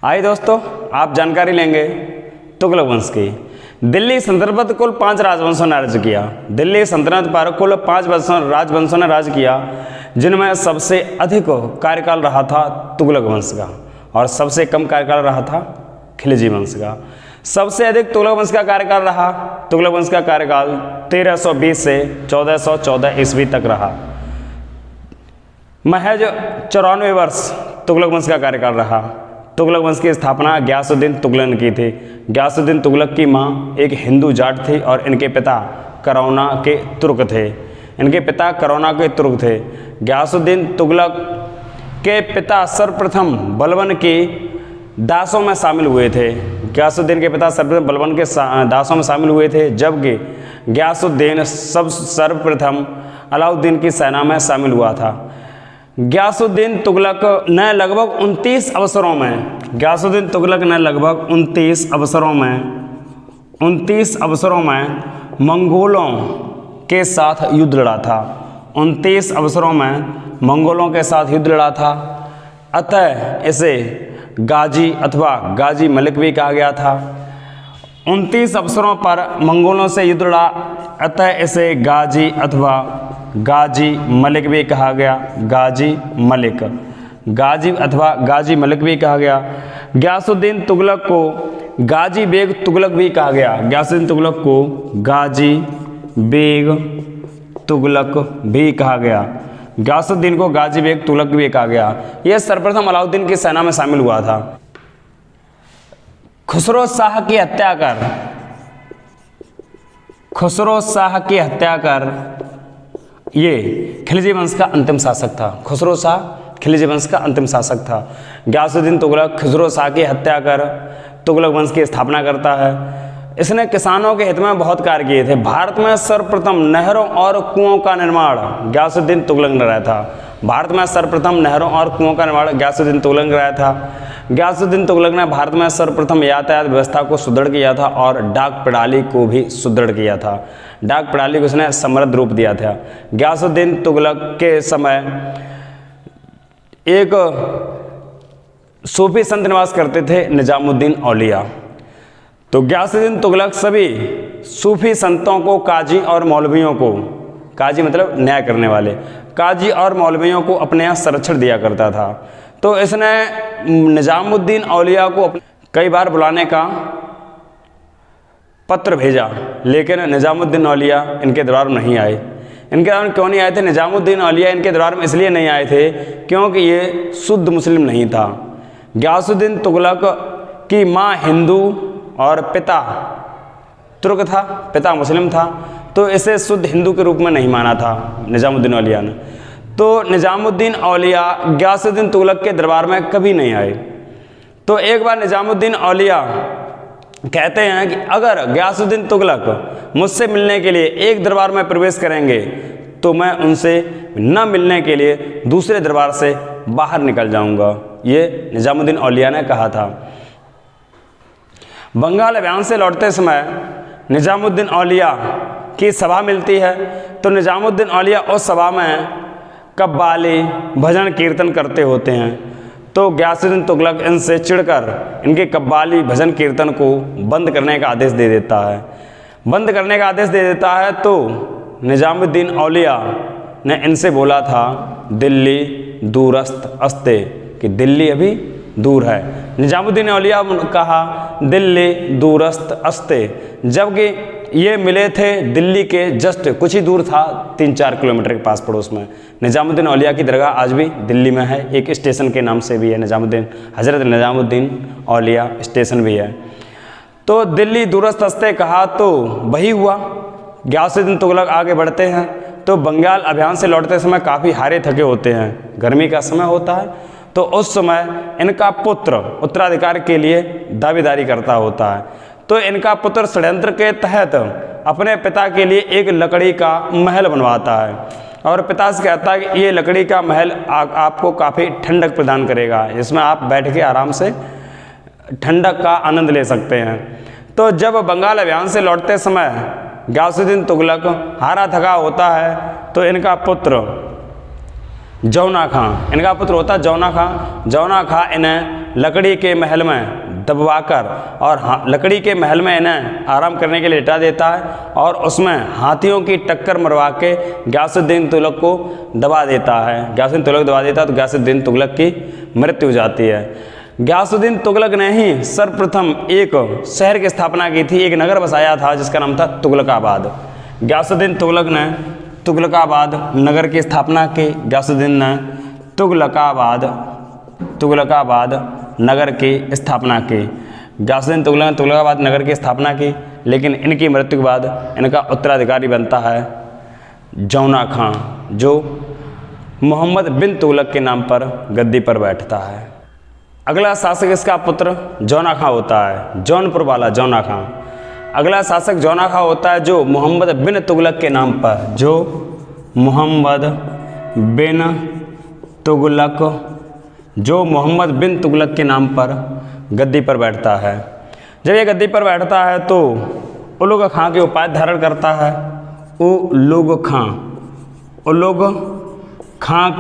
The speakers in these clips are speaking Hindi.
आइए दोस्तों, आप जानकारी लेंगे तुगलक वंश की। दिल्ली सल्तनत पर कुल 5 राजवंशों ने राज्य किया। दिल्ली सल्तनत पर कुल 5 राजवंशों ने राज्य किया, जिनमें सबसे अधिक कार्यकाल रहा था तुगलक वंश का और सबसे कम कार्यकाल रहा था खिलजी वंश का। सबसे अधिक तुगलक वंश का कार्यकाल रहा। तुगलक वंश का कार्यकाल 1320 से 1414 ईस्वी तक रहा। महज 94 वर्ष तुगलक वंश का कार्यकाल रहा। तुगलक वंश की स्थापना गयासुद्दीन तुगलक ने की थी। गयासुद्दीन तुगलक की मां एक हिंदू जाट थी और इनके पिता करौना के तुर्क थे। गयासुद्दीन तुगलक के पिता सर्वप्रथम बलबन के दासों में शामिल हुए थे। गयासुद्दीन के पिता सर्वप्रथम बलबन के दासों में शामिल हुए थे, जबकि गयासुद्दीन सर्वप्रथम अलाउद्दीन की सेना में शामिल हुआ था। गयासुद्दीन तुगलक ने लगभग 29 अवसरों में मंगोलों के साथ युद्ध लड़ा था। 29 अवसरों में मंगोलों के साथ युद्ध लड़ा था। अतः इसे गाजी अथवा गाजी मलिक भी कहा गया था। 29 अवसरों पर मंगोलों से युद्ध लड़ा, अतः इसे गाजी अथवा गाजी मलिक भी कहा गया। गाजी मलिक भी कहा गया। गयासुद्दीन तुगलक को गाजी बेग तुगलक भी कहा गया। गयासुद्दीन तुगलक को गाजी बेग तुगलक भी कहा गया। गयासुद्दीन को गाजी बेग तुगलक भी कहा गया। यह सर्वप्रथम अलाउद्दीन की सेना में शामिल हुआ था। खुसरो शाह की हत्या कर ये खिलजी वंश का अंतिम शासक था। खुसरो शाह खिलजी वंश का अंतिम शासक था। गयासुद्दीन तुगलक खुसरो शाह की हत्या कर तुगलक वंश की स्थापना करता है। इसने किसानों के हित में बहुत कार्य किए थे। भारत में सर्वप्रथम नहरों और कुओं का निर्माण गयासुद्दीन तुगलक ने कराया था। गयासुद्दीन तुगलक ने भारत में सर्वप्रथम यातायात व्यवस्था को सुदृढ़ किया था और डाक प्रणाली को भी सुदृढ़ किया था। डाक प्रणाली को उसने समृद्ध रूप दिया था। गयासुद्दीन तुगलक के समय एक सूफी संत निवास करते थे, निजामुद्दीन औलिया। तो गयासुद्दीन तुगलक सभी सूफी संतों को काजी और मौलवियों को, काजी मतलब न्याय करने वाले, काजी और मौलवियों को अपने यहाँ संरक्षण दिया करता था। तो इसने निजामुद्दीन औलिया को कई बार बुलाने का पत्र भेजा, लेकिन निजामुद्दीन औलिया इनके दरबार में नहीं आए। इनके दरबार में क्यों नहीं आए थे? निजामुद्दीन औलिया इनके दरबार में इसलिए नहीं आए थे क्योंकि ये शुद्ध मुस्लिम नहीं था। गयासुद्दीन तुगलक की माँ हिंदू और पिता तुर्क था, पिता मुस्लिम था, तो इसे शुद्ध हिंदू के रूप में नहीं माना था निजामुद्दीन औलिया ने। तो निजामुद्दीन औलिया गयासुद्दीन तुगलक के दरबार में कभी नहीं आए। तो एक बार निजामुद्दीन औलिया कहते हैं कि अगर गयासुद्दीन तुगलक मुझसे मिलने के लिए एक दरबार में प्रवेश करेंगे तो मैं उनसे न मिलने के लिए दूसरे दरबार से बाहर निकल जाऊंगा। ये निजामुद्दीन औलिया ने कहा था। बंगाल अभियान से लौटते समय निजामुद्दीन औलिया की सभा मिलती है। तो निजामुद्दीन औलिया उस सभा में कव्वाली भजन कीर्तन करते होते हैं। तो गयासुद्दीन तुगलक इनसे चिढ़कर इनके कव्वाली भजन कीर्तन को बंद करने का आदेश दे देता है। तो निजामुद्दीन औलिया ने इनसे बोला था, दिल्ली दूरस्थ अस्ते, कि दिल्ली अभी दूर है। निजामुद्दीन औलिया कहा दिल्ली दूरस्थ अस्ते, जबकि ये मिले थे दिल्ली के जस्ट कुछ ही दूर था, 3-4 किलोमीटर के पास पड़ोस में। निजामुद्दीन औलिया की दरगाह आज भी दिल्ली में है, एक स्टेशन के नाम से भी है, हज़रत निजामुद्दीन औलिया स्टेशन भी है। तो दिल्ली दूरस्थ अस्ते कहा तो वही हुआ। गयासुद्दीन तुगलक आगे बढ़ते हैं तो बंगाल अभियान से लौटते समय काफ़ी हारे थके होते हैं, गर्मी का समय होता है। तो उस समय इनका पुत्र उत्तराधिकार के लिए दावेदारी करता होता है। तो इनका पुत्र षड्यंत्र के तहत अपने पिता के लिए एक लकड़ी का महल बनवाता है और पिता से कहता है कि ये लकड़ी का महल आपको काफ़ी ठंडक प्रदान करेगा, इसमें आप बैठ के आराम से ठंडक का आनंद ले सकते हैं। तो जब बंगाल अभियान से लौटते समय गयासुद्दीन तुगलक हारा थका होता है तो इनका पुत्र जौना खां, जौना खां इन्हें लकड़ी के महल में दबवाकर और लकड़ी के महल में इन्हें आराम करने के लिए लिटा देता है और उसमें हाथियों की टक्कर मरवा के गियासुद्दीन तुगलक को दबा देता है। गियासुद्दीन तुगलक दबा देता है तो गियासुद्दीन तुगलक की मृत्यु हो जाती है। गियासुद्दीन तुगलक ने ही सर्वप्रथम एक शहर की स्थापना की थी, एक नगर बसाया था जिसका नाम था तुगलकाबाद। गियासुद्दीन तुगलक ने तुगलकाबाद नगर की स्थापना की। गियासुद्दीन ने तुगलकाबाद नगर की स्थापना की। गियासुद्दीन तुगलक ने तुगलकाबाद नगर की स्थापना की, लेकिन इनकी मृत्यु के बाद इनका उत्तराधिकारी बनता है जौना खां, जो मोहम्मद बिन तुगलक के नाम पर गद्दी पर बैठता है। अगला शासक इसका पुत्र जौना खां होता है, जौनपुर वाला जौना खां। अगला शासक जौना खां होता है जो मोहम्मद बिन तुगलक के नाम पर, जो मोहम्मद बिन तुगलक के नाम पर गद्दी पर बैठता है। जब ये गद्दी पर बैठता है तो उलुग खां की उपाधि धारण करता है। उलुग खां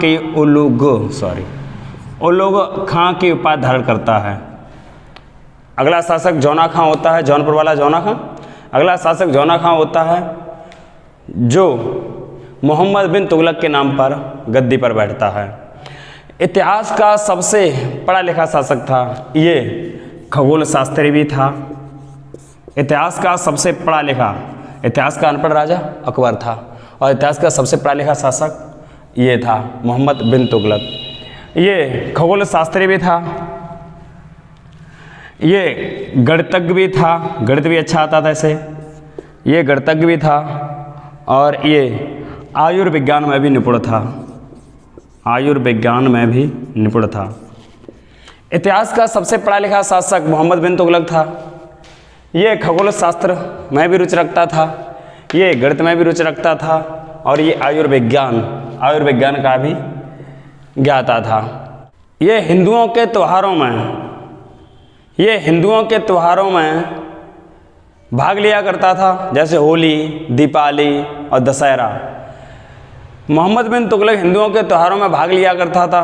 की उपाधि धारण करता है। अगला शासक जौना खां होता है, जौनपुर वाला जौना खां। अगला शासक जौना खां होता है जो मोहम्मद बिन तुगलक के नाम पर गद्दी पर बैठता है। इतिहास का सबसे पढ़ा लिखा शासक था ये, खगोल शास्त्री भी था। इतिहास का सबसे पढ़ा लिखा, इतिहास का अनपढ़ राजा अकबर था और इतिहास का सबसे पढ़ा लिखा शासक ये था मोहम्मद बिन तुगलक। ये खगोल शास्त्री भी था, ये गणितज्ञ भी था, गणित भी अच्छा आता था इसे। ये गणितज्ञ भी था और ये आयुर्विज्ञान में भी निपुण था। इतिहास का सबसे पढ़ा लिखा शासक मोहम्मद बिन तुगलक था। ये खगोल शास्त्र में भी रुचि रखता था, ये गणित में भी रुचि रखता था और ये आयुर्विज्ञान का भी ज्ञाता था। ये हिंदुओं के त्योहारों में भाग लिया करता था, जैसे होली, दीपावली और दशहरा। मोहम्मद बिन तुगलक हिंदुओं के त्योहारों में भाग लिया करता था,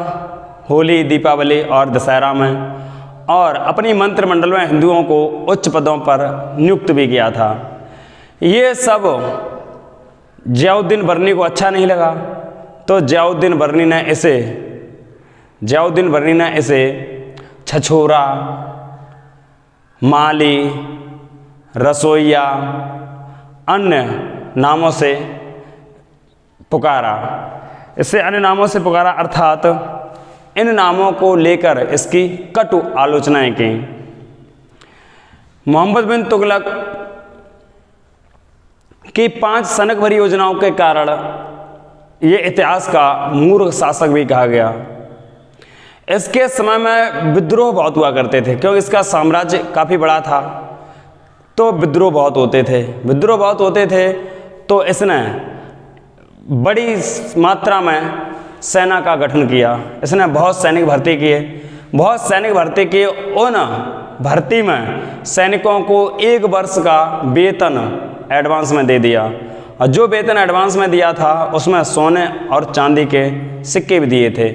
होली, दीपावली और दशहरा में, और अपनी मंत्रिमंडल में हिंदुओं को उच्च पदों पर नियुक्त भी किया था। ये सब ज़ियाउद्दीन बर्नी को अच्छा नहीं लगा, तो ज़ियाउद्दीन बर्नी ने इसे छछोरा, माली, रसोइया अन्य नामों से पुकारा। इससे अन्य नामों से पुकारा अर्थात इन नामों को लेकर इसकी कटु आलोचनाएं की। मोहम्मद बिन तुगलक की 5 सनक भरी योजनाओं के कारण ये इतिहास का मूर्ख शासक भी कहा गया। इसके समय में विद्रोह बहुत हुआ करते थे, क्योंकि इसका साम्राज्य काफ़ी बड़ा था, तो विद्रोह बहुत होते थे। तो इसने बड़ी मात्रा में सेना का गठन किया। इसने बहुत सैनिक भर्ती किए। उन भर्ती में सैनिकों को 1 वर्ष का वेतन एडवांस में दे दिया, और जो वेतन एडवांस में दिया था उसमें सोने और चांदी के सिक्के भी दिए थे।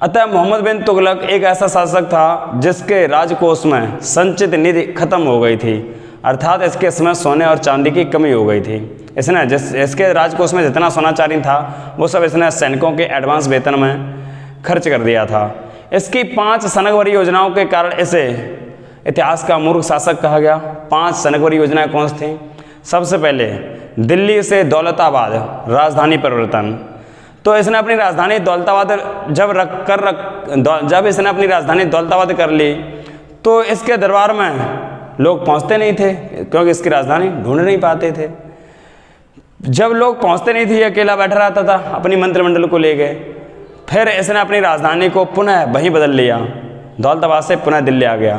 अतः मोहम्मद बिन तुगलक एक ऐसा शासक था जिसके राजकोष में संचित निधि खत्म हो गई थी, अर्थात इसके समय सोने और चांदी की कमी हो गई थी। इसके राजकोष में जितना सोना चांदी था वो सब इसने सैनिकों के एडवांस वेतन में खर्च कर दिया था। इसकी 5 सनक भरी योजनाओं के कारण इसे इतिहास का मूर्ख शासक कहा गया। 5 सनक भरी योजनाएं कौन सी थीं? सबसे पहले दिल्ली से दौलताबाद राजधानी परिवर्तन। तो इसने अपनी राजधानी दौलताबाद जब इसने अपनी राजधानी दौलताबाद कर ली तो इसके दरबार में लोग पहुंचते नहीं थे, क्योंकि इसकी राजधानी ढूंढ नहीं पाते थे। जब लोग पहुंचते नहीं थे, ये अकेला बैठा रहता था, अपनी मंत्रिमंडल को ले गए। फिर इसने अपनी राजधानी को पुनः वहीं बदल लिया, दौलताबाद से पुनः दिल्ली आ गया।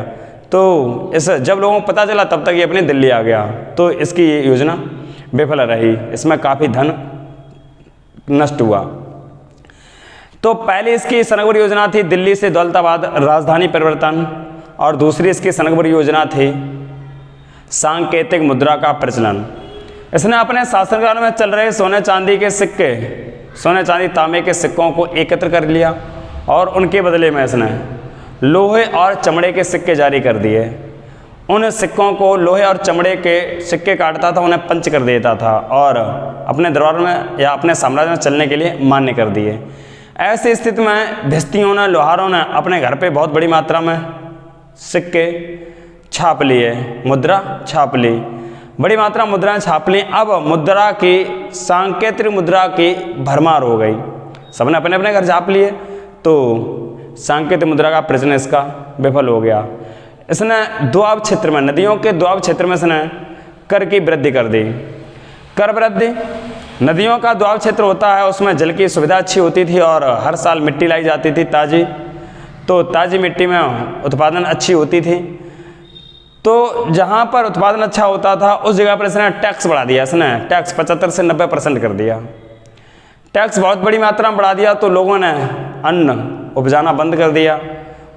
तो जब लोगों को पता चला तब तक ये अपनी दिल्ली आ गया, तो इसकी ये योजना विफल रही, इसमें काफ़ी धन नष्ट हुआ। तो पहली इसकी सनक भरी योजना थी दिल्ली से दौलताबाद राजधानी परिवर्तन, और दूसरी इसकी सनक भरी योजना थी सांकेतिक मुद्रा का प्रचलन। इसने अपने शासनकाल में चल रहे सोने चांदी तांबे के सिक्कों को एकत्र कर लिया और उनके बदले में इसने लोहे और चमड़े के सिक्के जारी कर दिए। उन सिक्कों को लोहे और चमड़े के सिक्के काटता था, उन्हें पंच कर देता था और अपने दरबार में या अपने साम्राज्य में चलने के लिए मान्य कर दिए। ऐसी स्थिति में भिस्तियों ने, लोहारों ने अपने घर पे बहुत बड़ी मात्रा में सिक्के छाप लिए, मुद्रा छाप ली, बड़ी मात्रा मुद्राएं छाप ली। अब मुद्रा की, सांकेतिक मुद्रा की भरमार हो गई, सबने अपने अपने घर छाप लिए, तो सांकेतिक मुद्रा का प्रचलन इसका विफल हो गया। इसने दोआब क्षेत्र में, नदियों के दोआब क्षेत्र में इसने कर की वृद्धि कर दी। कर वृद्धि, नदियों का दोआब क्षेत्र होता है, उसमें जल की सुविधा अच्छी होती थी और हर साल मिट्टी लाई जाती थी ताज़ी, तो ताज़ी मिट्टी में उत्पादन अच्छी होती थी। तो जहाँ पर उत्पादन अच्छा होता था उस जगह पर इसने टैक्स बढ़ा दिया। इसने टैक्स 75 से 90% कर दिया। टैक्स बहुत बड़ी मात्रा में बढ़ा दिया तो लोगों ने अन्न उपजाना बंद कर दिया,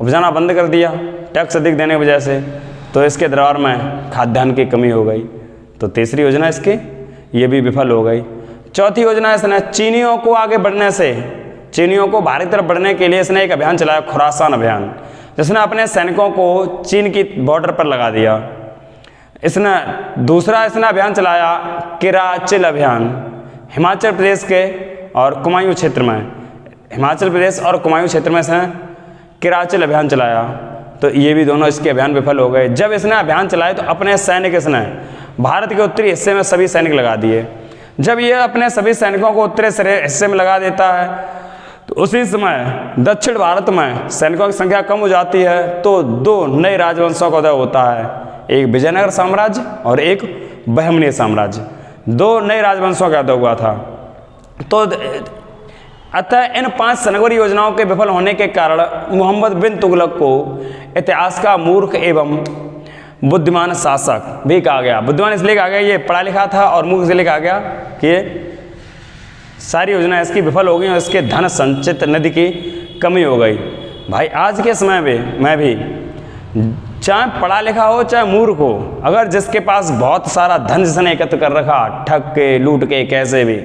उपजाना बंद कर दिया टैक्स अधिक देने की वजह से। तो इसके दरबार में खाद्यान्न की कमी हो गई। तो तीसरी योजना इसकी ये भी विफल हो गई। चौथी योजना इसने चीनियों को आगे बढ़ने से, चीनियों को भारत तरफ बढ़ने के लिए इसने एक अभियान चलाया, खुरासान अभियान, जिसने अपने सैनिकों को चीन की बॉर्डर पर लगा दिया। इसने दूसरा अभियान चलाया किराचिल अभियान, हिमाचल प्रदेश के और कुमायूं क्षेत्र में, हिमाचल प्रदेश और कुमायूं क्षेत्र में इसने किराचिल अभियान चलाया। तो ये भी दोनों इसके अभियान विफल हो गए। जब इसने अभियान चलाए तो अपने सैनिक इसने भारत के उत्तरी हिस्से में सभी सैनिक लगा दिए। जब ये अपने सभी सैनिकों को उत्तरी हिस्से में लगा देता है तो उसी समय दक्षिण भारत में सैनिकों की संख्या कम हो जाती है, तो दो नए राजवंशों का उदय होता है, एक विजयनगर साम्राज्य और एक बहमनी साम्राज्य। दो नए राजवंशों का उदय हुआ था। तो अतः इन 5 सनगरी योजनाओं के विफल होने के कारण मोहम्मद बिन तुगलक को इतिहास का मूर्ख एवं बुद्धिमान शासक भी कहा गया। बुद्धिमान इसलिए कहा गया, ये पढ़ा लिखा था, और मूर्ख इसलिए कहा गया कि ये सारी योजना इसकी विफल हो गई और इसके धन संचित निधि की कमी हो गई। भाई आज के समय में मैं भी, चाहे पढ़ा लिखा हो चाहे मूर्ख हो, अगर जिसके पास बहुत सारा धन जिसने एकत्र कर रखा, ठग के लूट के कैसे भी,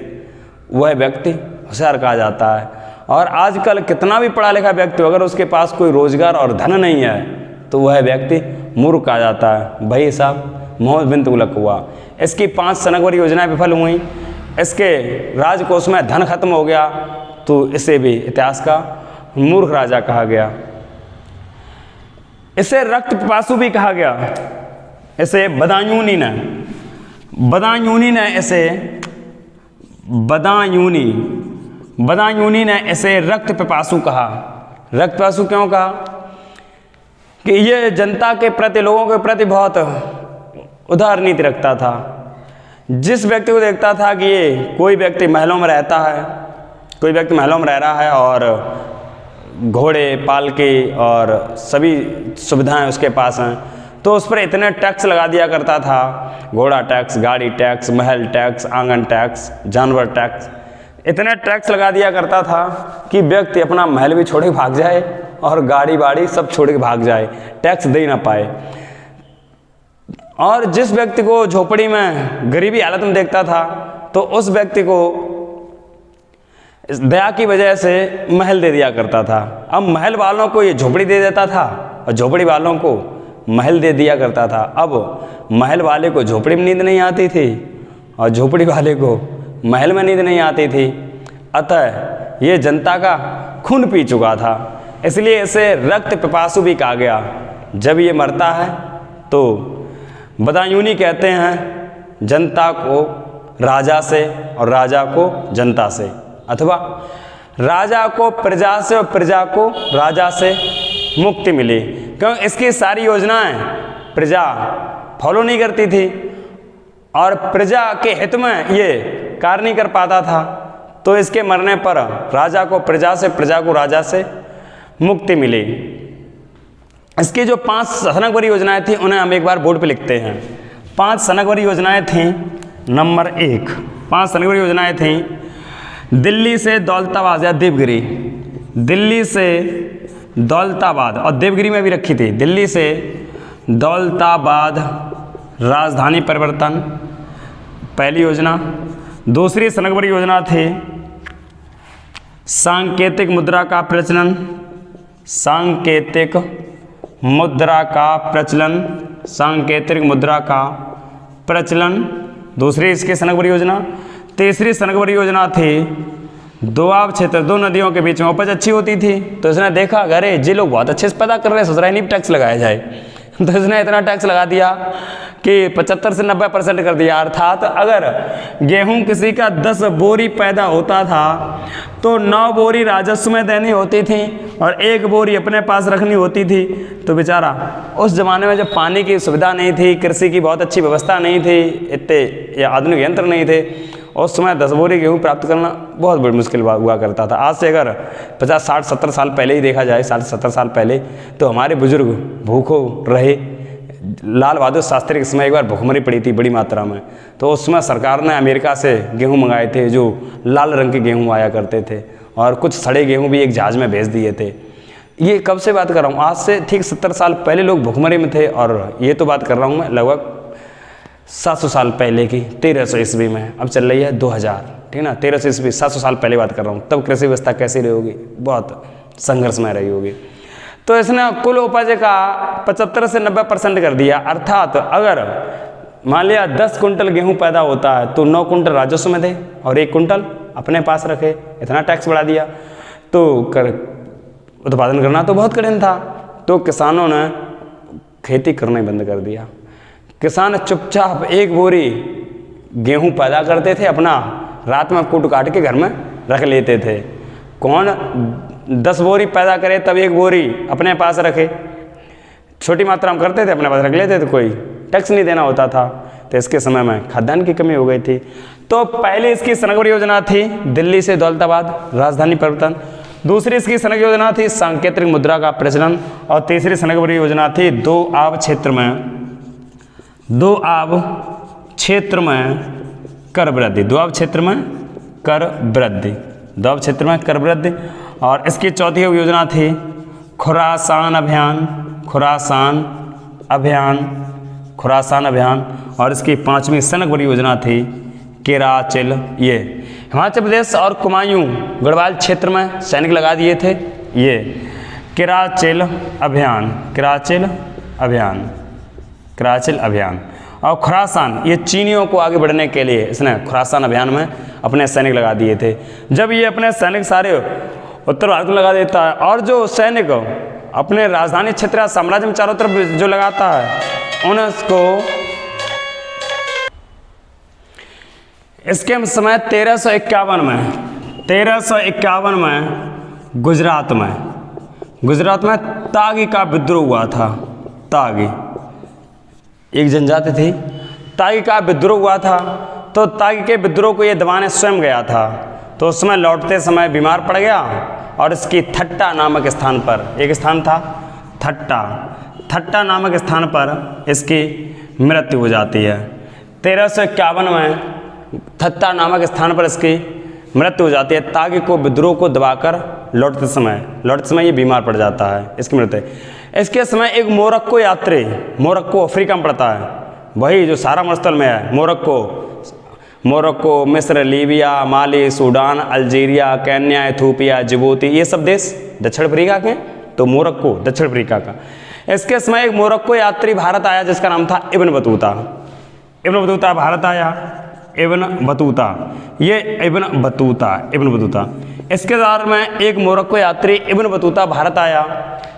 वह व्यक्ति होशियार कहा जाता है। और आजकल कितना भी पढ़ा लिखा व्यक्ति, अगर उसके पास कोई रोजगार और धन नहीं है तो वह व्यक्ति मूर्ख कहा जाता है। भाई साहब मोहम्मद बिन तुगलक हुआ, इसकी 5 सनगरी योजनाएं विफल हुई, इसके राजकोष में धन खत्म हो गया, तो इसे भी इतिहास का मूर्ख राजा कहा गया। इसे रक्त पिपासु भी कहा गया। इसे बदायूनी ने इसे रक्त पिपासु कहा। रक्त पिपासु क्यों कहा? कि ये जनता के प्रति, लोगों के प्रति बहुत उदार नीति रखता था। जिस व्यक्ति को देखता था कि ये कोई व्यक्ति महलों में रहता है, कोई व्यक्ति महलों में रह रहा है और घोड़े, पालकी और सभी सुविधाएं उसके पास हैं, तो उस पर इतने टैक्स लगा दिया करता था, घोड़ा टैक्स, गाड़ी टैक्स, महल टैक्स, आंगन टैक्स, जानवर टैक्स, इतने टैक्स लगा दिया करता था कि व्यक्ति अपना महल भी छोड़ के भाग जाए और गाड़ी बाड़ी सब छोड़ के भाग जाए, टैक्स दे ना पाए। और जिस व्यक्ति को झोपड़ी में गरीबी हालत में देखता था तो उस व्यक्ति को दया की वजह से महल दे दिया करता था। अब महल वालों को ये झोपड़ी दे देता था और झोपड़ी वालों को महल दे दिया करता था। अब महल वाले को झोपड़ी में नींद नहीं आती थी और झोपड़ी वाले को महल में नींद नहीं आती थी। अतः ये जनता का खून पी चुका था, इसलिए इसे रक्त पिपासु भी कहा गया। जब ये मरता है तो बदायूनी कहते हैं जनता को राजा से और राजा को जनता से, अथवा राजा को प्रजा से और प्रजा को राजा से मुक्ति मिली। क्योंकि इसकी सारी योजनाएं प्रजा फॉलो नहीं करती थी और प्रजा के हित में ये कार्य नहीं कर पाता था, तो इसके मरने पर राजा को प्रजा से, प्रजा को राजा से मुक्ति मिली। इसकी जो 5 सनगरी योजनाएं थी उन्हें हम एक बार बोर्ड पे लिखते हैं। 5 सनगरी योजनाएं थीं। नंबर 1, 5 सनगरी योजनाएं थीं। दिल्ली से दौलताबाद या देवगिरी, दिल्ली से दौलताबाद, और देवगिरी में भी रखी थी, दिल्ली से दौलताबाद राजधानी परिवर्तन, पहली योजना। दूसरी सनगरी योजना थी सांकेतिक मुद्रा का प्रचलन, सांकेतिक मुद्रा का प्रचलन, सांकेतिक मुद्रा का प्रचलन। दूसरी इसकी सनक परियोजना। तीसरी सनक परियोजना थी दोआब क्षेत्र, दो नदियों के बीच में उपज अच्छी होती थी, तो इसने देखा अरे ये लोग बहुत अच्छे से पैदा कर रहे हैं, सोच रहा है नहीं टैक्स लगाया जाए तो इसने इतना टैक्स लगा दिया कि 75 से 90% कर दिया। अर्थात अगर गेहूं किसी का 10 बोरी पैदा होता था तो 9 बोरी राजस्व में देनी होती थी और 1 बोरी अपने पास रखनी होती थी। तो बेचारा उस ज़माने में जब पानी की सुविधा नहीं थी, कृषि की बहुत अच्छी व्यवस्था नहीं थी, इतने आधुनिक यंत्र नहीं थे, उस समय 10 बोरी गेहूँ प्राप्त करना बहुत बड़ी मुश्किल हुआ करता था। आज से अगर 50, 60, 70 साल पहले ही देखा जाए, 60, 70 साल पहले, तो हमारे बुजुर्ग भूखों रहे। लाल बहादुर शास्त्री के समय एक बार भुखमरी पड़ी थी बड़ी मात्रा में, तो उस समय सरकार ने अमेरिका से गेहूं मंगाए थे जो लाल रंग के गेहूं आया करते थे, और कुछ सड़े गेहूं भी एक जहाज़ में भेज दिए थे। ये कब से बात कर रहा हूँ, आज से ठीक 70 साल पहले लोग भुखमरी में थे, और ये तो बात कर रहा हूँ मैं लगभग 700 साल पहले की, 1300 ईस्वी में। अब चल रही है 2000, ठीक ना, 1300 ईस्वी, 700 साल पहले बात कर रहा हूँ। तब कृषि व्यवस्था कैसी रही होगी, बहुत संघर्षमय रही होगी। तो इसने कुल उपज का 75 से 90% कर दिया। अर्थात अगर मान लिया 10 कुंटल गेहूं पैदा होता है तो 9 कुंटल राजस्व में दे और 1 कुंटल अपने पास रखे, इतना टैक्स बढ़ा दिया। तो उत्पादन करना तो बहुत कठिन था, तो किसानों ने खेती करना ही बंद कर दिया। किसान चुपचाप 1 बोरी गेहूं पैदा करते थे, अपना रात में कूट काट के घर में रख लेते थे। कौन 10 बोरी पैदा करे तब 1 बोरी अपने पास रखे, छोटी मात्रा में करते थे अपने पास रख लेते थे, कोई टैक्स नहीं देना होता था। तो इसके समय में खाद्यान्न की कमी हो गई थी। तो पहले इसकी सनक परियोजना थी दिल्ली से दौलताबाद राजधानी परिवर्तन, दूसरी इसकी सनक योजना थी सांकेतिक मुद्रा का प्रचलन, और तीसरी सनक परियोजना थी दोआब क्षेत्र में कर वृद्धि, दोआब क्षेत्र में कर वृद्धि, दोआब क्षेत्र में कर वृद्धि। और इसकी चौथी योजना थी खुरासान अभियान, और इसकी 5वीं सनक परियोजना थी केराचिल। ये हिमाचल प्रदेश और कुमायूं गढ़वाल क्षेत्र में सैनिक लगा दिए थे। ये केराचिल अभियान और खुरासान, ये चीनियों को आगे बढ़ने के लिए इसने खुरासान अभियान में अपने सैनिक लगा दिए थे। जब ये अपने सैनिक सारे उत्तर भारत में लगा देता है, और जो सैनिक अपने राजधानी क्षेत्र या साम्राज्य में चारों तरफ जो लगाता है, उनको इसके समय 1351 में गुजरात में तागी का विद्रोह हुआ था। तागी एक जनजाति थी, तागी का विद्रोह हुआ था। तो तागी के विद्रोह को ये दबाने स्वयं गया था, तो उस समय लौटते समय बीमार पड़ गया, और इसकी थट्टा नामक स्थान पर, एक स्थान था थट्टा नामक स्थान पर इसकी मृत्यु हो जाती है। 1351 में थट्टा नामक स्थान पर इसकी मृत्यु हो जाती है। तागी को विद्रोह को दबाकर लौटते समय ये बीमार पड़ जाता है, इसकी मृत्यु। इसके समय एक मोरक्को यात्री, मोरक्को अफ्रीका में पड़ता है, वही जो सारा मरुस्थल में है, मोरक्को, मिस्र, Libya, Mali, Sudan, Algeria, Kenya, Ethiopia, Djibouti, ये सब देश दक्षिण अफ्रीका के, तो मोरक्को दक्षिण अफ्रीका का। इसके समय एक मोरक्को यात्री भारत आया जिसका नाम था इब्न बतूता भारत आया। इब्न बतूता इसके दौरान में एक मोरक्को यात्री इब्न बतूता भारत आया।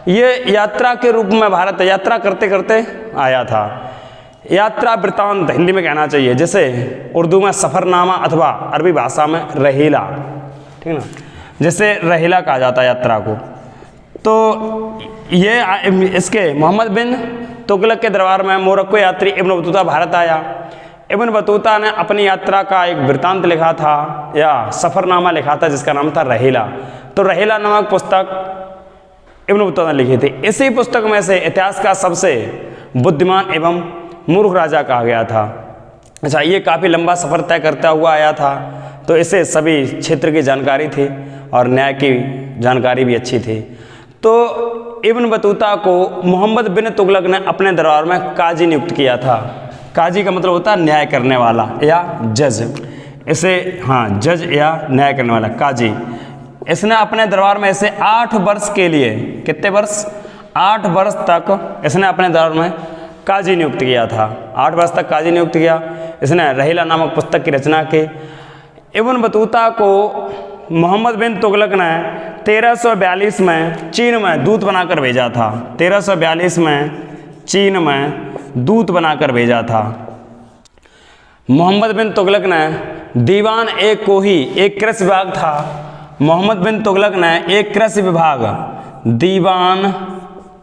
ये यात्रा के रूप में भारत यात्रा करते करते आया था। यात्रा वृत्तांत हिंदी में कहना चाहिए, जैसे उर्दू में सफ़रनामा अथवा अरबी भाषा में रहीला, ठीक ना, जैसे रहीला कहा जाता है यात्रा को। तो ये इसके मोहम्मद बिन तुगलक के दरबार में मोरक्को यात्री इब्न बतूता भारत आया। इब्न बतूता ने अपनी यात्रा का एक वृत्तांत लिखा था या सफ़रनामा लिखा था जिसका नाम था रहीला। तो रहीला नामक पुस्तक इब्न बतूता ने लिखी थी। इसी पुस्तक में से इतिहास का सबसे बुद्धिमान एवं मूर्ख राजा कहा गया था। अच्छा, ये काफ़ी लंबा सफ़र तय करता हुआ आया था, तो इसे सभी क्षेत्र की जानकारी थी और न्याय की जानकारी भी अच्छी थी। तो इब्न बतूता को मोहम्मद बिन तुगलक ने अपने दरबार में काजी नियुक्त किया था। काजी का मतलब होता है न्याय करने वाला या जज, इसे जज या न्याय करने वाला काजी। इसने अपने दरबार में इसे 8 वर्ष के लिए, कितने वर्ष, 8 वर्ष तक इसने अपने दरबार में काजी नियुक्त किया था। 8 वर्ष तक काजी नियुक्त किया। इसने रहीला नामक पुस्तक की रचना की। इब्न बतूता को मोहम्मद बिन तुगलक ने 1342 में चीन में दूत बनाकर भेजा था। 1342 में चीन में दूत बनाकर भेजा था। मोहम्मद बिन तुगलक ने दीवान ए कोही, एक कृषि विभाग था। मोहम्मद बिन तुगलक ने एक कृषि विभाग, दीवान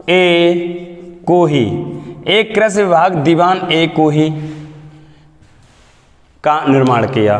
ए कोही, एक कृषि विभाग दीवान ए कोही का निर्माण किया।